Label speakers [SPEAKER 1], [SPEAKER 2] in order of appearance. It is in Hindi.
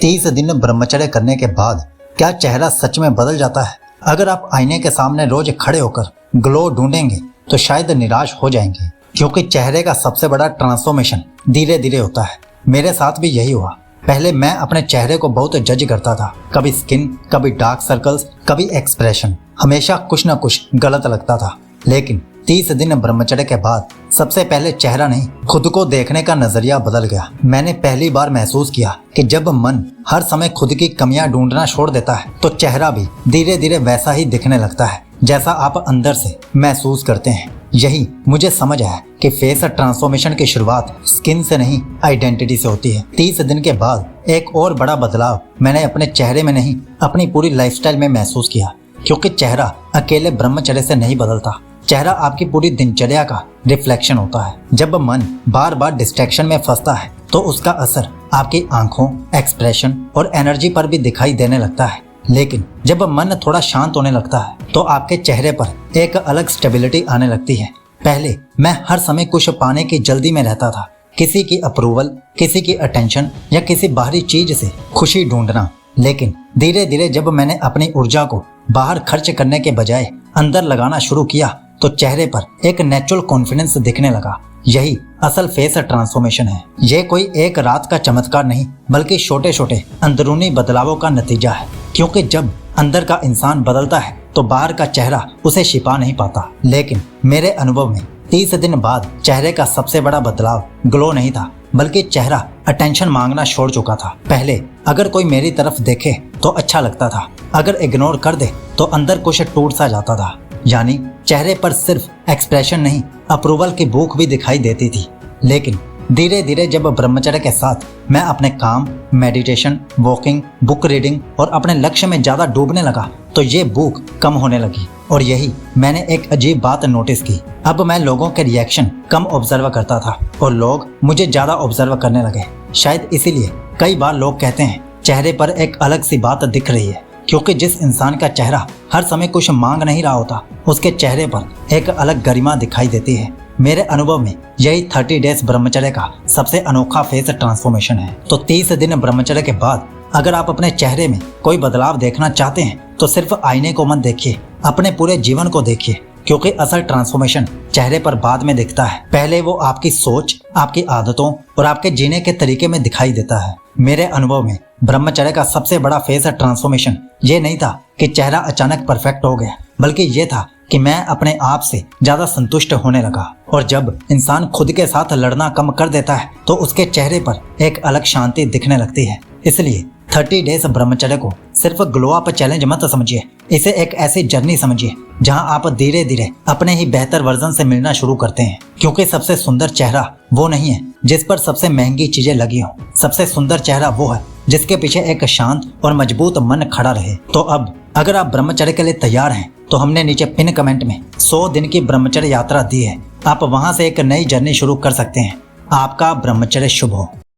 [SPEAKER 1] 30 दिन ब्रह्मचर्य करने के बाद क्या चेहरा सच में बदल जाता है? अगर आप आईने के सामने रोज खड़े होकर ग्लो ढूंढेंगे तो शायद निराश हो जाएंगे, क्योंकि चेहरे का सबसे बड़ा ट्रांसफॉर्मेशन धीरे धीरे होता है। मेरे साथ भी यही हुआ। पहले मैं अपने चेहरे को बहुत जज करता था, कभी स्किन, कभी डार्क सर्कल्स, कभी एक्सप्रेशन, हमेशा कुछ न कुछ गलत लगता था। लेकिन 30 दिन ब्रह्मचर्य के बाद सबसे पहले चेहरा नहीं, खुद को देखने का नजरिया बदल गया। मैंने पहली बार महसूस किया कि जब मन हर समय खुद की कमियां ढूंढना छोड़ देता है तो चेहरा भी धीरे धीरे वैसा ही दिखने लगता है जैसा आप अंदर से महसूस करते हैं। यही मुझे समझ आया कि फेस ट्रांसफॉर्मेशन की शुरुआत स्किन से नहीं, आइडेंटिटी से होती है। 30 दिन के बाद एक और बड़ा बदलाव मैंने अपने चेहरे में नहीं, अपनी पूरी लाइफस्टाइल में महसूस किया, क्योंकि चेहरा अकेले ब्रह्मचर्य से नहीं बदलता। चेहरा आपकी पूरी दिनचर्या का रिफ्लेक्शन होता है। जब मन बार बार डिस्ट्रैक्शन में फंसता है तो उसका असर आपकी आंखों, एक्सप्रेशन और एनर्जी पर भी दिखाई देने लगता है। लेकिन जब मन थोड़ा शांत होने लगता है तो आपके चेहरे पर एक अलग स्टेबिलिटी आने लगती है। पहले मैं हर समय कुछ पाने की जल्दी में रहता था, किसी की अप्रूवल, किसी की अटेंशन या किसी बाहरी चीज से खुशी ढूंढना। लेकिन धीरे धीरे जब मैंने अपनी ऊर्जा को बाहर खर्च करने के बजाय अंदर लगाना शुरू किया तो चेहरे पर एक नेचुरल कॉन्फिडेंस दिखने लगा। यही असल फेस ट्रांसफॉर्मेशन है। ये कोई एक रात का चमत्कार नहीं, बल्कि छोटे छोटे अंदरूनी बदलावों का नतीजा है। क्योंकि जब अंदर का इंसान बदलता है तो बाहर का चेहरा उसे छिपा नहीं पाता। लेकिन मेरे अनुभव में 30 दिन बाद चेहरे का सबसे बड़ा बदलाव ग्लो नहीं था, बल्कि चेहरा अटेंशन मांगना छोड़ चुका था। पहले अगर कोई मेरी तरफ देखे तो अच्छा लगता था, अगर इग्नोर कर दे तो अंदर कुछ टूट सा जाता था। यानी चेहरे पर सिर्फ एक्सप्रेशन नहीं, अप्रूवल की भूख भी दिखाई देती थी। लेकिन धीरे धीरे जब ब्रह्मचर्य के साथ मैं अपने काम, मेडिटेशन, वॉकिंग, बुक रीडिंग और अपने लक्ष्य में ज्यादा डूबने लगा तो ये भूख कम होने लगी। और यही मैंने एक अजीब बात नोटिस की। अब मैं लोगों के रिएक्शन कम ऑब्जर्व करता था और लोग मुझे ज्यादा ऑब्जर्व करने लगे। शायद इसीलिए कई बार लोग कहते हैं चेहरे पर एक अलग सी बात दिख रही है, क्योंकि जिस इंसान का चेहरा हर समय कुछ मांग नहीं रहा होता उसके चेहरे पर एक अलग गरिमा दिखाई देती है। मेरे अनुभव में यही 30 डेज ब्रह्मचर्य का सबसे अनोखा फेस ट्रांसफॉर्मेशन है। तो 30 दिन ब्रह्मचर्य के बाद अगर आप अपने चेहरे में कोई बदलाव देखना चाहते हैं तो सिर्फ आईने को मत देखिए, अपने पूरे जीवन को देखिए, क्योंकि असल ट्रांसफॉर्मेशन चेहरे पर बाद में दिखता है। पहले वो आपकी सोच, आपकी आदतों और आपके जीने के तरीके में दिखाई देता है। मेरे अनुभव में ब्रह्मचर्य का सबसे बड़ा फेस ट्रांसफॉर्मेशन ये नहीं था कि चेहरा अचानक परफेक्ट हो गया, बल्कि ये था कि मैं अपने आप से ज्यादा संतुष्ट होने लगा। और जब इंसान खुद के साथ लड़ना कम कर देता है तो उसके चेहरे पर एक अलग शांति दिखने लगती है। इसलिए 30 डेज ब्रह्मचर्य को सिर्फ ग्लो अप चैलेंज मत समझिए, इसे एक ऐसी जर्नी समझिए जहां आप धीरे धीरे अपने ही बेहतर वर्जन से मिलना शुरू करते हैं। क्योंकि सबसे सुंदर चेहरा वो नहीं है जिस पर सबसे महंगी चीजें लगी हों। सबसे सुंदर चेहरा वो है जिसके पीछे एक शांत और मजबूत मन खड़ा रहे। तो अब अगर आप ब्रह्मचर्य के लिए तैयार हैं तो हमने नीचे पिन कमेंट में 100 दिन की ब्रह्मचर्य यात्रा दी है। आप वहां से एक नई जर्नी शुरू कर सकते हैं। आपका ब्रह्मचर्य शुभ हो।